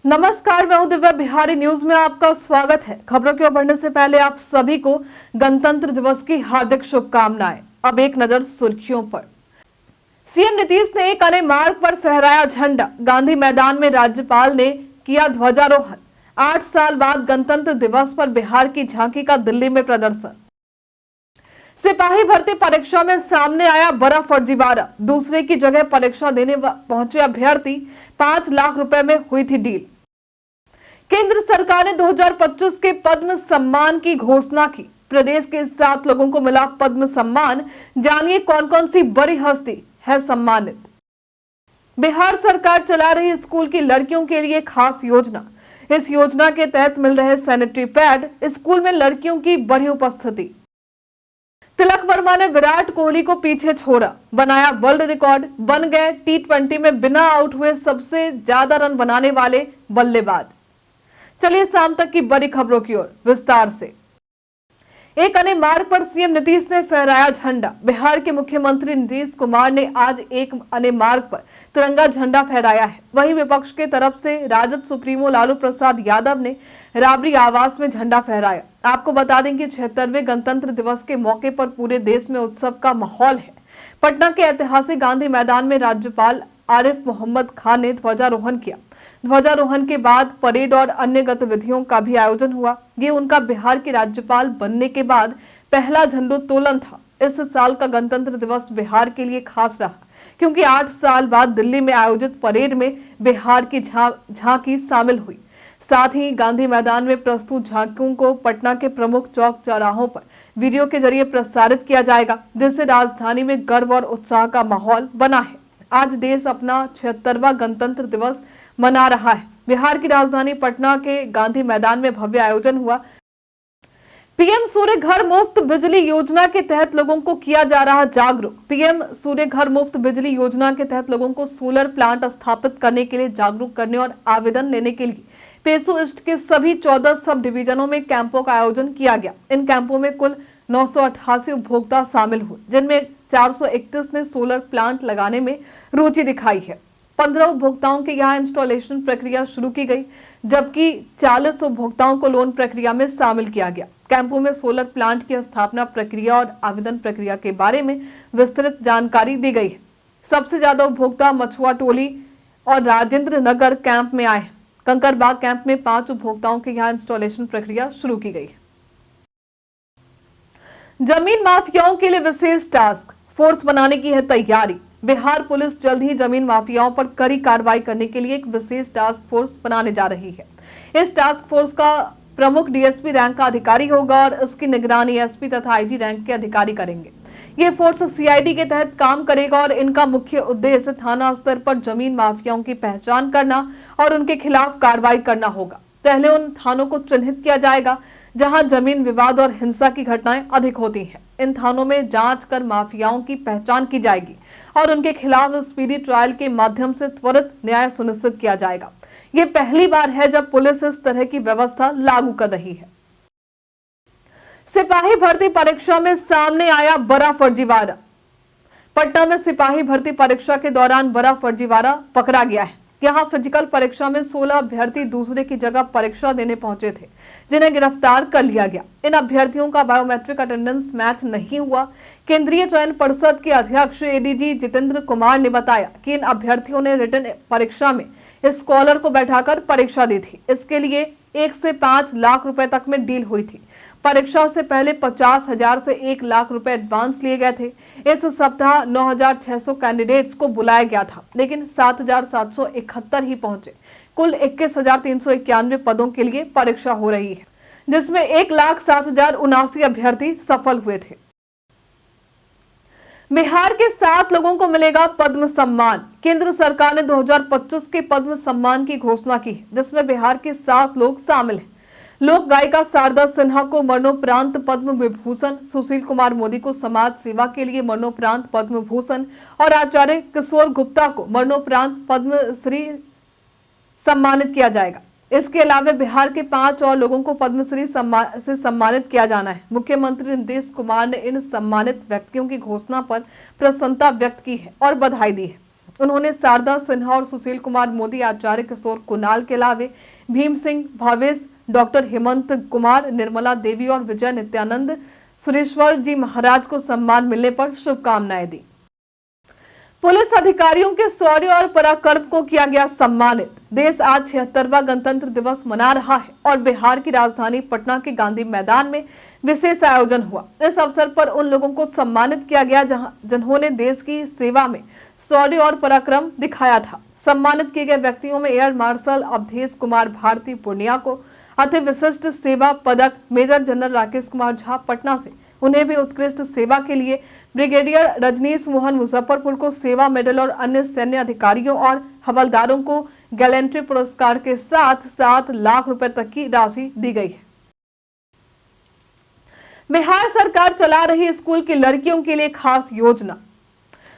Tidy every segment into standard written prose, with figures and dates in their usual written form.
नमस्कार, मैं हूं दिव्या। बिहारी न्यूज में आपका स्वागत है। खबरों की ओर बढ़ने से पहले आप सभी को गणतंत्र दिवस की हार्दिक शुभकामनाएं। अब एक नजर सुर्खियों पर। सीएम नीतीश ने एक अने मार्ग पर फहराया झंडा। गांधी मैदान में राज्यपाल ने किया ध्वजारोहण। 8 साल बाद गणतंत्र दिवस पर बिहार की झांकी का दिल्ली में प्रदर्शन। सिपाही भर्ती परीक्षा में सामने आया बड़ा फर्जीवाड़ा। दूसरे की जगह परीक्षा देने पहुंचे अभ्यर्थी, 5 लाख रुपए में हुई थी डील। केंद्र सरकार ने 2025 के पद्म सम्मान की घोषणा की। प्रदेश के 7 लोगों को मिला पद्म सम्मान। जानिए कौन कौन सी बड़ी हस्ती है सम्मानित। बिहार सरकार चला रही स्कूल की लड़कियों के लिए खास योजना। इस योजना के तहत मिल रहे सैनिटरी पैड। स्कूल में लड़कियों की बढ़ी उपस्थिति। तिलक वर्मा ने विराट कोहली को पीछे छोड़ा, बनाया वर्ल्ड रिकॉर्ड। बन गए T20 में बिना आउट हुए सबसे ज्यादा रन बनाने वाले बल्लेबाज। चलिए शाम तक की बड़ी खबरों की ओर विस्तार से। एक अने मार्ग पर सीएम नीतीश ने फहराया झंडा। बिहार के मुख्यमंत्री नीतीश कुमार ने आज एक अने मार्ग पर तिरंगा झंडा फहराया है। वहीं विपक्ष के तरफ से राजद सुप्रीमो लालू प्रसाद यादव ने राबड़ी आवास में झंडा फहराया। आपको बता दें कि 76वें गणतंत्र दिवस के मौके पर पूरे देश में उत्सव का माहौल है। पटना के ऐतिहासिक गांधी मैदान में राज्यपाल आरिफ मोहम्मद खान ने ध्वजारोहण किया। ध्वजारोहण के बाद परेड और अन्य गतिविधियों का भी आयोजन हुआ। ये उनका बिहार के राज्यपाल बनने के बाद पहला झंडोत्तोलन था। इस साल का गणतंत्र दिवस बिहार के लिए खास रहा, क्योंकि 8 साल बाद दिल्ली में आयोजित परेड में बिहार की झांकी शामिल हुई। साथ ही गांधी मैदान में प्रस्तुत झांकियों को पटना के प्रमुख चौक चौराहों पर वीडियो के जरिए प्रसारित किया जाएगा, जिससे राजधानी में गर्व और उत्साह का माहौल बना है। आज देश अपना 76वां गणतंत्र दिवस मना रहा है। बिहार की राजधानी पटना के गांधी मैदान में भव्य आयोजन हुआ। पीएम सूर्य घर मुफ्त बिजली योजना के तहत लोगों को किया जा रहा जागरूक। पीएम सूर्य घर मुफ्त बिजली योजना के तहत लोगों को सोलर प्लांट स्थापित करने के लिए जागरूक करने और आवेदन लेने के लिए पेसो ईस्ट के सभी 14 सब डिवीजनों में कैंपों का आयोजन किया गया। इन कैंपों में कुल 988 उपभोक्ता शामिल हुए, जिनमें 431 ने सोलर प्लांट लगाने में रुचि दिखाई है। 15 उपभोक्ताओं के यहाँ इंस्टॉलेशन प्रक्रिया शुरू की गई, जबकि 40 उपभोक्ताओं को लोन प्रक्रिया में शामिल किया गया। कैंपों में सोलर प्लांट की स्थापना प्रक्रिया और आवेदन प्रक्रिया के बारे में विस्तृत जानकारी दी गई है। सबसे ज्यादा उपभोक्ता मछुआ टोली और राजेंद्र नगर कैंप में आए। कंकरबाग कैंप में 5 उपभोक्ताओं के यहाँ इंस्टॉलेशन प्रक्रिया शुरू की गई। जमीन माफियाओं के लिए विशेष टास्क फोर्स बनाने की है तैयारी। बिहार पुलिस जल्द ही जमीन माफियाओं पर कड़ी कार्रवाई करने के लिए एक विशेष टास्क फोर्स बनाने जा रही है। इस टास्क फोर्स का प्रमुख डीएसपी रैंक का अधिकारी होगा और इसकी निगरानी एसपी तथा आईजी रैंक के अधिकारी करेंगे। ये फोर्स सीआईडी के तहत काम करेगा और इनका मुख्य उद्देश्य थाना स्तर पर जमीन माफियाओं की पहचान करना और उनके खिलाफ कार्रवाई करना होगा। पहले उन थानों को चिन्हित किया जाएगा जहां जमीन विवाद और हिंसा की घटनाएं अधिक होती हैं। इन थानों में जांच कर माफियाओं की पहचान की जाएगी और उनके खिलाफ स्पीडी ट्रायल के माध्यम से त्वरित न्याय सुनिश्चित किया जाएगा। ये पहली बार है जब पुलिस इस तरह की व्यवस्था लागू कर रही है। सिपाही भर्ती परीक्षा में सामने आया बड़ा फर्जीवाड़ा। पटना में सिपाही भर्ती परीक्षा के दौरान बड़ा फर्जीवाड़ा पकड़ा गया है। यहाँ फिजिकल परीक्षा में 16 अभ्यर्थी दूसरे की जगह परीक्षा देने पहुंचे थे, जिन्हें गिरफ्तार कर लिया गया। इन अभ्यर्थियों का बायोमेट्रिक अटेंडेंस मैच नहीं हुआ। केंद्रीय चयन परिषद के अध्यक्ष एडीजी जितेंद्र कुमार ने बताया कि इन अभ्यर्थियों ने रिटन परीक्षा में स्कॉलर को बैठाकर परीक्षा दी थी। इसके लिए 1 से 5 लाख रुपए तक में डील हुई थी। परीक्षा से पहले 50,000 से 1 लाख रुपए एडवांस लिए गए थे। इस सप्ताह 9,600 कैंडिडेट्स को बुलाया गया था, लेकिन 7,771 ही पहुंचे। कुल 21,391 पदों के लिए परीक्षा हो रही है, जिसमें 1,07,079 अभ्यर्थी सफल हुए थे। बिहार के 7 लोगों को मिलेगा पद्म सम्मान। केंद्र सरकार ने 2025 के पद्म सम्मान की घोषणा की, जिसमें बिहार के 7 लोग शामिल हैं। लोक गायिका शारदा सिन्हा को मरणोपरांत पद्म विभूषण, सुशील कुमार मोदी को समाज सेवा के लिए मरणोपरांत पद्म भूषण और आचार्य किशोर गुप्ता को मरणोपरांत पद्मश्री सम्मानित किया जाएगा। इसके अलावा बिहार के 5 और लोगों को पद्मश्री से सम्मानित किया जाना है। मुख्यमंत्री नीतीश कुमार ने इन सम्मानित व्यक्तियों की घोषणा पर प्रसन्नता व्यक्त की है और बधाई दी है। उन्होंने शारदा सिन्हा और सुशील कुमार मोदी, आचार्य किशोर कुणाल के अलावे भीम सिंह, भावेश, डॉक्टर हेमंत कुमार, निर्मला देवी और विजय नित्यानंद सुरेश्वर जी महाराज को सम्मान मिलने पर शुभकामनाएं दी। पुलिस अधिकारियों के शौर्य और पराक्रम को किया गया सम्मानित। देश आज 76वां गणतंत्र दिवस मना रहा है और बिहार की राजधानी पटना के गांधी मैदान में विशेष आयोजन हुआ। इस अवसर पर उन लोगों को सम्मानित किया गया जिन्होंने देश की सेवा में शौर्य और पराक्रम दिखाया था। सम्मानित किए गए व्यक्तियों में एयर मार्शल अवधेश कुमार भारती पूर्णिया को अति विशिष्ट सेवा पदक, मेजर जनरल राकेश कुमार झा पटना से, उन्हें भी उत्कृष्ट सेवा के लिए ब्रिगेडियर रजनीश मोहन मुजफ्फरपुर को सेवा मेडल और अन्य सैन्य अधिकारियों और हवलदारों को गैलेंट्री पुरस्कार के साथ 7 लाख रुपए तक की राशि दी गई है। बिहार सरकार चला रही स्कूल की लड़कियों के लिए खास योजना।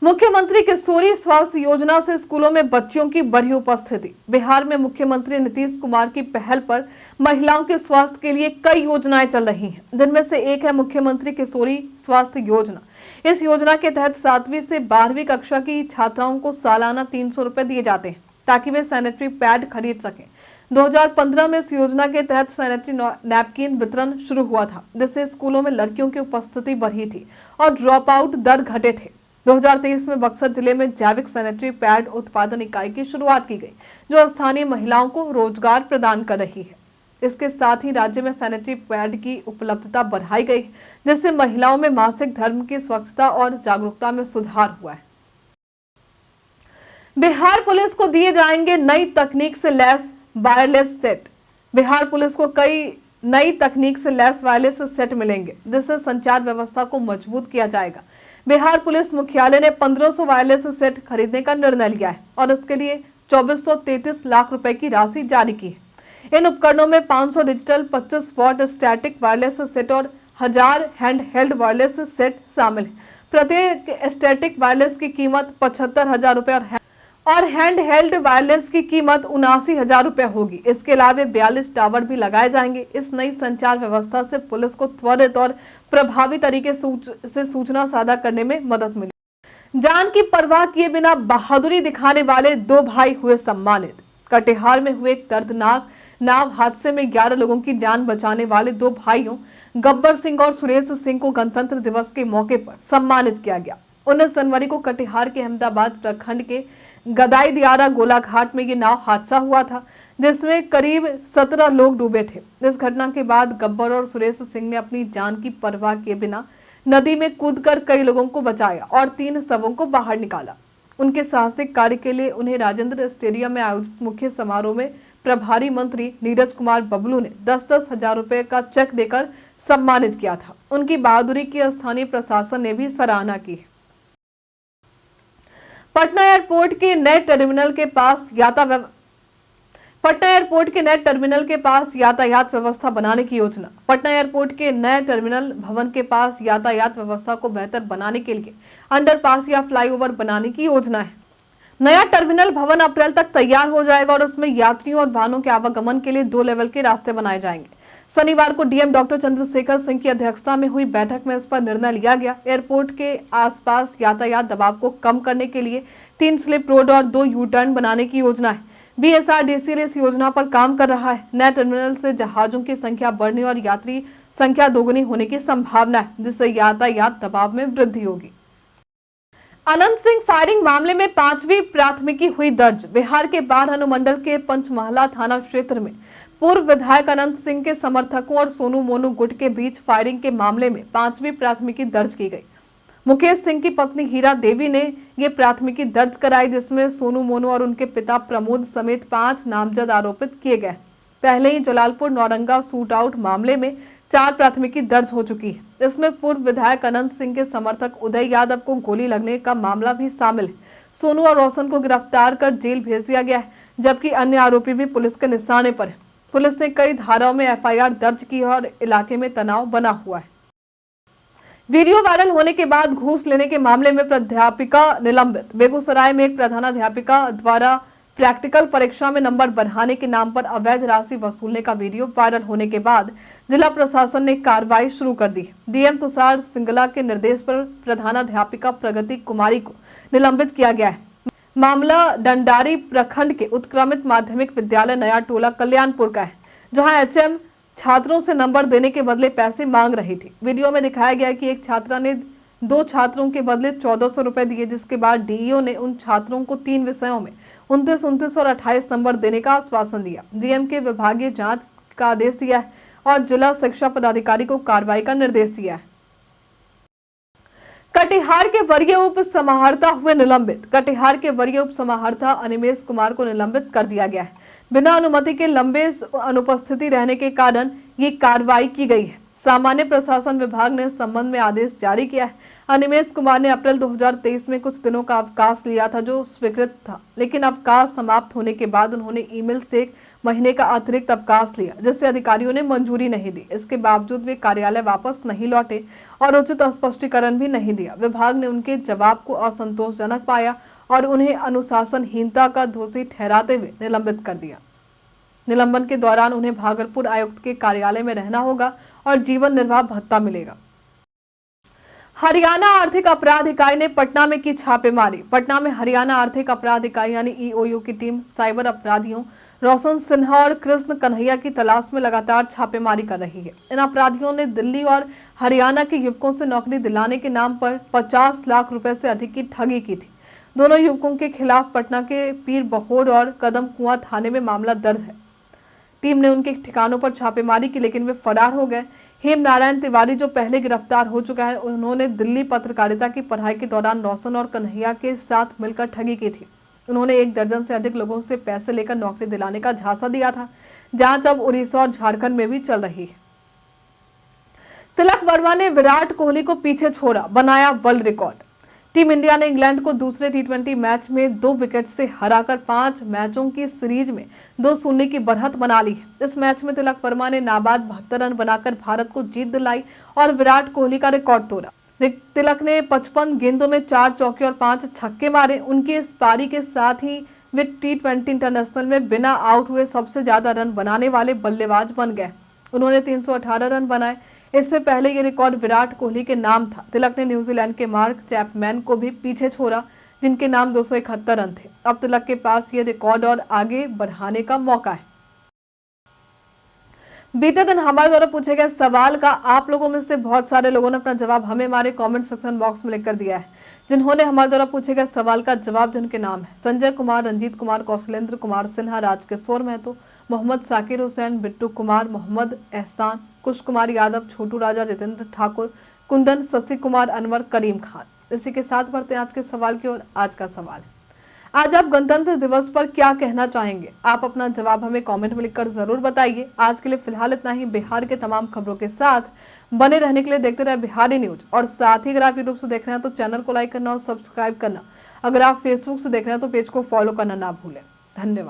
मुख्यमंत्री किशोरी स्वास्थ्य योजना से स्कूलों में बच्चियों की बढ़ी उपस्थिति। बिहार में मुख्यमंत्री नीतीश कुमार की पहल पर महिलाओं के स्वास्थ्य के लिए कई योजनाएं चल रही हैं, जिनमें से एक है मुख्यमंत्री किशोरी स्वास्थ्य योजना। इस योजना के तहत 7वीं से 12वीं कक्षा की छात्राओं को सालाना 300 रुपए दिए जाते हैं ताकि वे सैनिटरी पैड खरीद सकें। 2015 में इस योजना के तहत सैनिटरी नैपकिन वितरण शुरू हुआ था, जिससे स्कूलों में लड़कियों की उपस्थिति बढ़ी थी और ड्रॉप आउट दर घटे थे। 2023 में बक्सर जिले में जैविक सैनिटरी पैड उत्पादन इकाई की शुरुआत की गई, जो स्थानीय महिलाओं को रोजगार प्रदान कर रही है। इसके साथ ही राज्य में सैनिटरी पैड की उपलब्धता बढ़ाई गई, जिससे महिलाओं में मासिक धर्म की स्वच्छता और जागरूकता में सुधार हुआ है। बिहार पुलिस को दिए जाएंगे नई तकनीक से lace wireless set. Bihar police को कई नई तकनीक से लैस वायरलेस सेट मिलेंगे, जिससे संचार व्यवस्था को मजबूत किया जाएगा। बिहार पुलिस मुख्यालय ने 1500 वायरलेस सेट खरीदने का निर्णय लिया है और इसके लिए 2433 लाख रुपए की राशि जारी की है। इन उपकरणों में 500 digital, 25 what static wireless set और 1000 हैंड हेल्ड वायरलेस सेट शामिल है। प्रत्येक स्टैटिक वायरलेस की कीमत 75,000 रुपए और हैंड हेल्ड वायरलेस की कीमत 79,000 रुपए होगी। इसके अलावा 42 टावर भी लगाए जाएंगे। इस नई संचार व्यवस्था से पुलिस को त्वरित और प्रभावी तरीके से सूचना साझा करने में मदद मिली। जान की परवाह किए बिना बहादुरी दिखाने वाले 2 भाई हुए सम्मानित। कटिहार में हुए एक दर्दनाक नाव हादसे में 11 लोगों की जान बचाने वाले 2 भाइयों गब्बर सिंह और सुरेश सिंह को गणतंत्र दिवस के मौके पर सम्मानित किया गया। 19 जनवरी को कटिहार के अहमदाबाद प्रखंड के गदाई दियारा गोलाघाट में ये नाव हादसा हुआ था, जिसमें करीब 17 लोग डूबे थे। इस घटना के बाद गब्बर और सुरेश सिंह ने अपनी जान की परवाह किए बिना नदी में कूदकर कई लोगों को बचाया और 3 शवों को बाहर निकाला। उनके साहसिक कार्य के लिए उन्हें राजेंद्र स्टेडियम में आयोजित मुख्य समारोह में प्रभारी मंत्री नीरज कुमार बबलू ने 10-10 हजार रुपए का चेक देकर सम्मानित किया था। उनकी बहादुरी की स्थानीय प्रशासन ने भी सराहना की। पटना एयरपोर्ट के नए टर्मिनल के पास यातायात व्यवस्था बनाने की योजना। पटना एयरपोर्ट के नए टर्मिनल भवन के पास यातायात व्यवस्था को बेहतर बनाने के लिए अंडरपास या फ्लाईओवर बनाने की योजना है। नया टर्मिनल भवन अप्रैल तक तैयार हो जाएगा और उसमें यात्रियों और वाहनों के आवागमन के लिए 2 लेवल के रास्ते बनाए जाएंगे। शनिवार को डीएम डॉक्टर चंद्रशेखर सिंह की अध्यक्षता में हुई बैठक में इस पर निर्णय लिया गया। एयरपोर्ट के आसपास यातायात दबाव को कम करने के लिए 3 स्लिप रोड और 2 यू टर्न बनाने की योजना है। बीएसआरडीसी इस योजना पर काम कर रहा है। नए टर्मिनल से जहाजों की संख्या बढ़ने और यात्री संख्या दोगुनी होने की संभावना है, जिससे यातायात दबाव में वृद्धि होगी। अनंत सिंह फायरिंग मामले में 5वीं प्राथमिकी हुई दर्ज। बिहार के बाढ़ अनुमंडल के पंचमहला थाना क्षेत्र में पूर्व विधायक अनंत सिंह के समर्थकों और सोनू मोनू गुट के बीच फायरिंग के मामले में 5वीं प्राथमिकी दर्ज की गई। मुकेश सिंह की पत्नी हीरा देवी ने ये प्राथमिकी दर्ज कराई, जिसमें सोनू मोनू और उनके पिता प्रमोद समेत 5 नामजद आरोपित किए गए। पहले ही जलालपुर नौरंगा शूट आउट मामले में 4 प्राथमिकी दर्ज हो चुकी है। इसमें पूर्व विधायक अनंत सिंह के समर्थक उदय यादव को गोली लगने का मामला भी शामिल है। सोनू और रोशन को गिरफ्तार कर जेल भेज दिया गया है, जबकि अन्य आरोपी भी पुलिस के निशाने पर है। पुलिस ने कई धाराओं में एफआईआर दर्ज की है और इलाके में तनाव बना हुआ है। वीडियो वायरल होने के बाद घूस लेने के मामले में प्राध्यापिका निलंबित। बेगूसराय में एक प्रधानाध्यापिका द्वारा प्रैक्टिकल परीक्षा में नंबर बढ़ाने के नाम पर अवैध राशि वसूलने का वीडियो वायरल होने के बाद जिला प्रशासन ने कार्रवाई शुरू कर दी। डीएम तुषार सिंगला के निर्देश पर प्रधानाध्यापिका प्रगति कुमारी को निलंबित किया गया है। मामला डंडारी प्रखंड के उत्क्रमित माध्यमिक विद्यालय नया टोला कल्याणपुर का है, जहां एचएम छात्रों से नंबर देने के बदले पैसे मांग रही थी। वीडियो में दिखाया गया कि एक छात्रा ने 2 छात्रों के बदले 1400 रुपए दिए, जिसके बाद डीईओ ने उन छात्रों को 3 विषयों में 29, 29 और 28 नंबर देने का आश्वासन दिया। डीएम के विभागीय जांच का आदेश दिया है और जिला शिक्षा पदाधिकारी को कार्रवाई का निर्देश दिया है। कटिहार के वरीय उप समाहर्ता हुए निलंबित। कटिहार के वरीय उप समाहर्ता अनिमेश कुमार को निलंबित कर दिया गया है। बिना अनुमति के लंबे अनुपस्थिति रहने के कारण ये कार्रवाई की गई है। सामान्य प्रशासन विभाग ने इस संबंध में आदेश जारी किया है। अनिमेश कुमार ने अप्रैल 2023 में कुछ दिनों का अवकाश लिया था, जो स्वीकृत था, लेकिन अवकाश समाप्त होने के बाद उन्होंने ईमेल से 1 महीने का अतिरिक्त अवकाश लिया, जिससे अधिकारियों ने मंजूरी नहीं दी। इसके बावजूद वे कार्यालय वापस नहीं लौटे और उचित स्पष्टीकरण भी नहीं दिया। विभाग ने उनके जवाब को असंतोषजनक पाया और उन्हें अनुशासनहीनता का दोषी ठहराते हुए निलंबित कर दिया। निलंबन के दौरान उन्हें भागलपुर आयुक्त के कार्यालय में रहना होगा और जीवन निर्वाह भत्ता मिलेगा। हरियाणा आर्थिक अपराध इकाई ने पटना में की छापेमारी। पटना में हरियाणा आर्थिक अपराध इकाई यानी ईओयू की टीम साइबर अपराधियों रोशन सिन्हा और कृष्ण कन्हैया की तलाश में लगातार छापेमारी कर रही है। इन अपराधियों ने दिल्ली और हरियाणा के युवकों से नौकरी दिलाने के नाम पर 50 लाख रुपए से अधिक की ठगी की थी। दोनों युवकों के खिलाफ पटना के पीर बहोर और कदम कुआं थाने में मामला दर्ज है। टीम ने उनके ठिकानों पर छापेमारी की, लेकिन वे फरार हो गए। हेम नारायण तिवारी, जो पहले गिरफ्तार हो चुका है, उन्होंने दिल्ली पत्रकारिता की पढ़ाई के दौरान रोशन और कन्हैया के साथ मिलकर ठगी की थी। उन्होंने 1 दर्जन से अधिक लोगों से पैसे लेकर नौकरी दिलाने का झांसा दिया था। जांच अब उड़ीसा और झारखंड में भी चल रही है। तिलक वर्मा ने विराट कोहली को पीछे छोड़ा, बनाया वर्ल्ड रिकॉर्ड। टीम इंडिया ने इंग्लैंड को दूसरे T20 मैच में 2 विकेट से हराकर 5 मैचों की सीरीज में 2-0 की बढ़त बना ली है। इस मैच में तिलक वर्मा ने नाबाद 72 रन बनाकर भारत को जीत दिलाई और विराट कोहली का रिकॉर्ड तोड़ा। तिलक ने 55 गेंदों में 4 चौके और 5 छक्के मारे। उनके इस पारी के साथ ही वे T20 इंटरनेशनल में बिना आउट हुए सबसे ज्यादा रन बनाने वाले बल्लेबाज बन गए। उन्होंने 318 रन बनाए। इससे पहले ये रिकॉर्ड विराट कोहली के नाम था। तिलक ने न्यूजीलैंड के मार्क चैपमैन को भी पीछे छोड़ा, जिनके नाम 271 रन थे। अब तिलक के पास ये रिकॉर्ड और आगे बढ़ाने का मौका है। बीते दिन हमारे द्वारा पूछे गए सवाल का आप लोगों में से बहुत सारे लोगों ने अपना जवाब हमें हमारे कमेंट सेक्शन बॉक्स में लिखकर दिया है। जिन्होंने हमारे द्वारा पूछे गए सवाल का जवाब, जिनके नाम है संजय कुमार, रंजीत कुमार, कौशलेंद्र कुमार सिन्हा, राजकिशोर महतो, मोहम्मद साकिर हुसैन, बिट्टू कुमार, मोहम्मद एहसान, कुश कुमार यादव, छोटू राजा, जितेंद्र ठाकुर, कुंदन, शशि कुमार, अनवर, करीम खान। इसी के साथ बढ़ते हैं आज के सवाल की ओर। आज का सवाल है, आज आप गणतंत्र दिवस पर क्या कहना चाहेंगे? आप अपना जवाब हमें कमेंट में लिखकर जरूर बताइए। आज के लिए फिलहाल इतना ही। बिहार के तमाम खबरों के साथ बने रहने के लिए देखते रहे बिहारी न्यूज, और साथ ही अगर आप यूट्यूब से देख रहे हैं तो चैनल को लाइक करना और सब्सक्राइब करना। अगर आप फेसबुक से देख रहे हैं तो पेज को फॉलो करना ना भूलें। धन्यवाद।